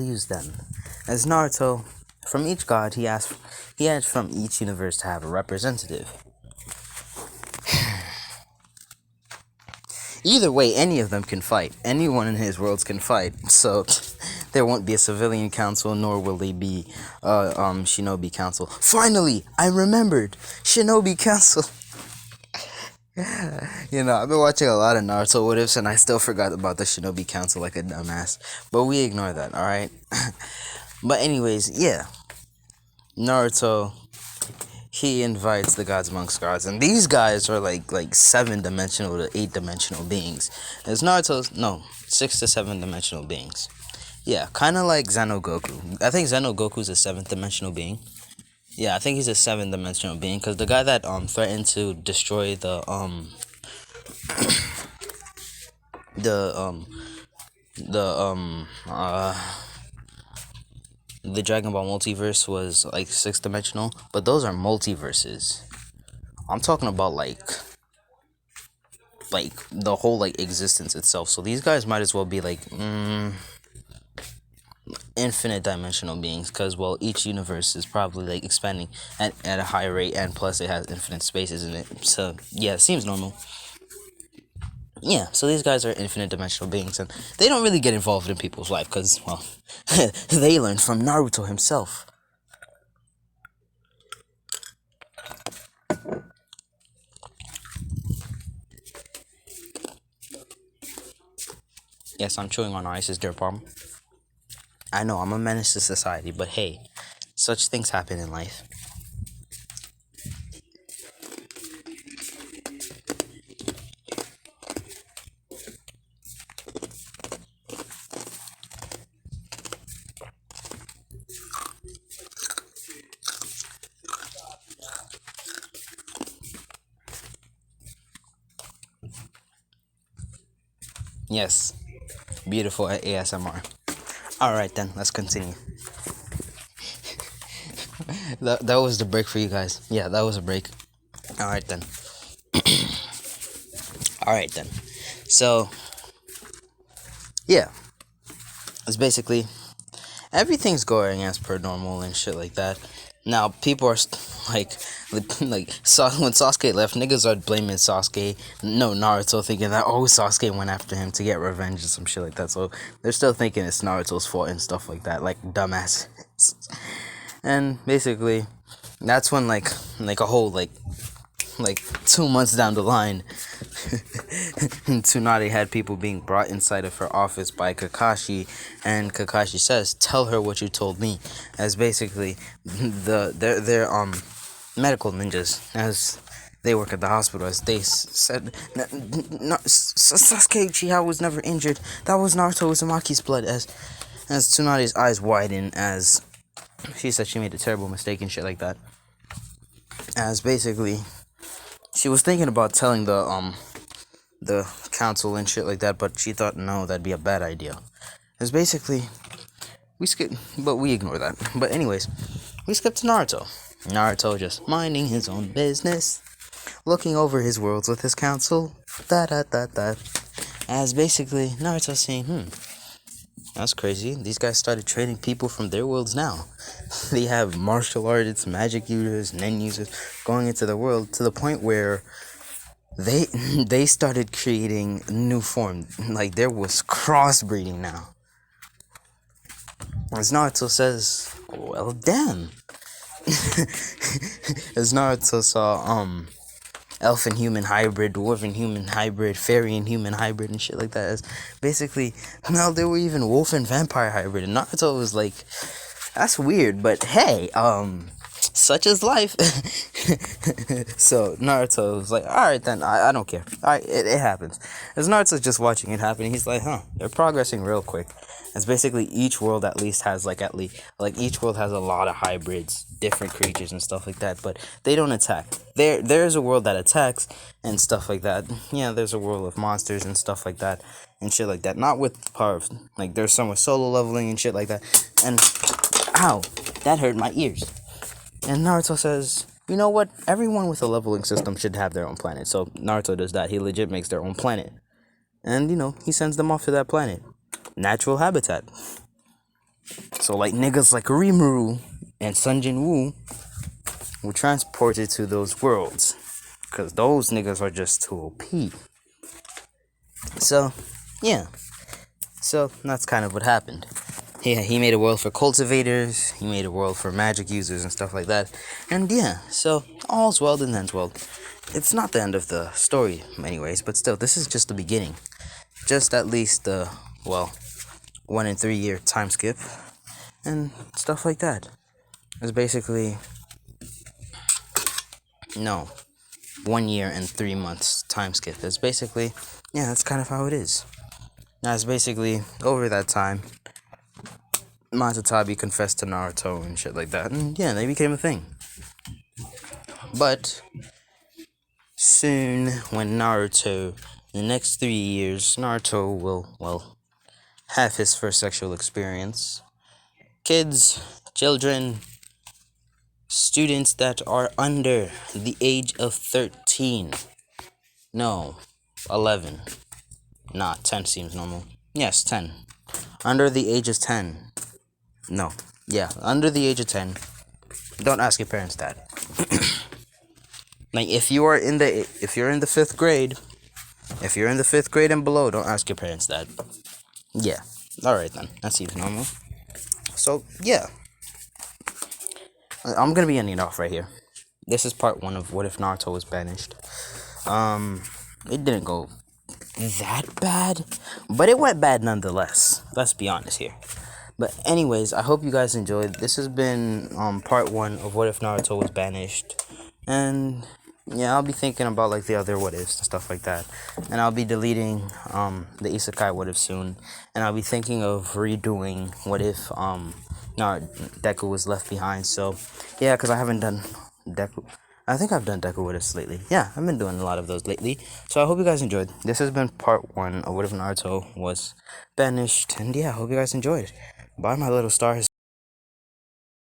use them. As Naruto, from each god, he asked from each universe to have a representative. Either way, any of them can fight. Anyone in his worlds can fight. So, there won't be a civilian council, nor will they be, shinobi council. Finally, I remembered! Shinobi council! You know, I've been watching a lot of Naruto what ifs, and I still forgot about the shinobi council like a dumbass. But we ignore that, alright? But anyways, yeah. Naruto... he invites the gods amongst gods, and these guys are like 7-dimensional to 8-dimensional beings. As Naruto's 6 to 7-dimensional beings. Yeah, kind of like Zenogoku. I think Zenogoku's a 7th-dimensional being. Yeah, I think he's a 7th-dimensional being because the guy that threatened to destroy the the Dragon Ball multiverse was like 6th-dimensional, but those are multiverses. I'm talking about like the whole like existence itself. So these guys might as well be like infinite dimensional beings, because well, each universe is probably like expanding at a high rate, and plus it has infinite spaces in it. So yeah, it seems normal. Yeah, so these guys are infinite dimensional beings, and they don't really get involved in people's life because, well, they learned from Naruto himself. Yes, I'm chewing on ice. Is there a problem? I know I'm a menace to society, but hey, such things happen in life. Yes, beautiful at ASMR. Alright then, let's continue. That was the break for you guys. Yeah, that was a break. Alright then. Alright then. So, yeah. It's basically everything's going as per normal and shit like that. Now, people are when Sasuke left, niggas are blaming Sasuke. No, Naruto thinking that, oh, Sasuke went after him to get revenge or some shit like that. So they're still thinking it's Naruto's fault and stuff like that, like dumbass. And basically, that's when like a whole like 2 months down the line, Tsunade had people being brought inside of her office by Kakashi, and Kakashi says, "Tell her what you told me," as basically they're medical ninjas, as they work at the hospital, as they said, Sasuke Uchiha was never injured. That was Naruto Uzumaki's blood. As Tsunade's eyes widen, as she said she made a terrible mistake and shit like that. As basically, she was thinking about telling the council and shit like that, but she thought no, that'd be a bad idea. It's basically we ignore that. But anyways, we skip to Naruto. Naruto just minding his own business, looking over his worlds with his council. Da da da da. As basically Naruto saying, that's crazy. These guys started training people from their worlds now. They have martial artists, magic users, nen users going into the world to the point where they started creating new form. Like there was crossbreeding now. As Naruto says, well damn. As Naruto saw elf and human hybrid, dwarf and human hybrid, fairy and human hybrid and shit like that. As basically, now there were even wolf and vampire hybrid, and Naruto was like, that's weird, but hey, such is life. So Naruto was like, alright then, I don't care. Alright, it happens. As Naruto's just watching it happen, he's like, they're progressing real quick. As basically each world at least has like each world has a lot of hybrids, different creatures and stuff like that, but they don't attack. There's a world that attacks and stuff like that. Yeah, there's a world of monsters and stuff like that and shit like that. Not with power of, like there's some with solo leveling and shit like that. And ow, that hurt my ears. And Naruto says, you know what? Everyone with a leveling system should have their own planet. So Naruto does that. He legit makes their own planet. And, he sends them off to that planet. Natural habitat. So, like, niggas like Rimuru and Sunjin Woo were transported to those worlds. Because those niggas are just too OP. So, yeah. So, that's kind of what happened. Yeah, he made a world for cultivators, he made a world for magic users and stuff like that. And yeah, so all's well that ends well. It's not the end of the story, anyways, but still, this is just the beginning. Just at least the, 1 in 3 year time skip and stuff like that. It's basically, no, 1 year and 3 months time skip. It's basically, yeah, that's kind of how it is. Now, it's basically over that time. Matatabi confessed to Naruto and shit like that, and yeah, they became a thing. But soon, when Naruto, in the next 3 years, Naruto will, have his first sexual experience. Kids, children, students that are under the age of 13. No, 11. Not 10 seems normal. Yes, 10. Under the age of 10. No. Yeah, under the age of 10, don't ask your parents that. Like, if you're in the 5th grade, if you're in the 5th grade and below, don't ask your parents that. Yeah. Alright then. That seems normal. So, yeah. I'm gonna be ending it off right here. This is part 1 of What If Naruto Was Banished. It didn't go that bad, but it went bad nonetheless. Let's be honest here. But anyways, I hope you guys enjoyed. This has been part 1 of What If Naruto Was Banished. And yeah, I'll be thinking about like the other what ifs and stuff like that. And I'll be deleting the isekai what if soon. And I'll be thinking of redoing what if Deku was left behind. So yeah, because I haven't done Deku. I think I've done Deku what ifs lately. Yeah, I've been doing a lot of those lately. So I hope you guys enjoyed. This has been part 1 of What If Naruto Was Banished. And yeah, I hope you guys enjoyed. Bye, my little stars.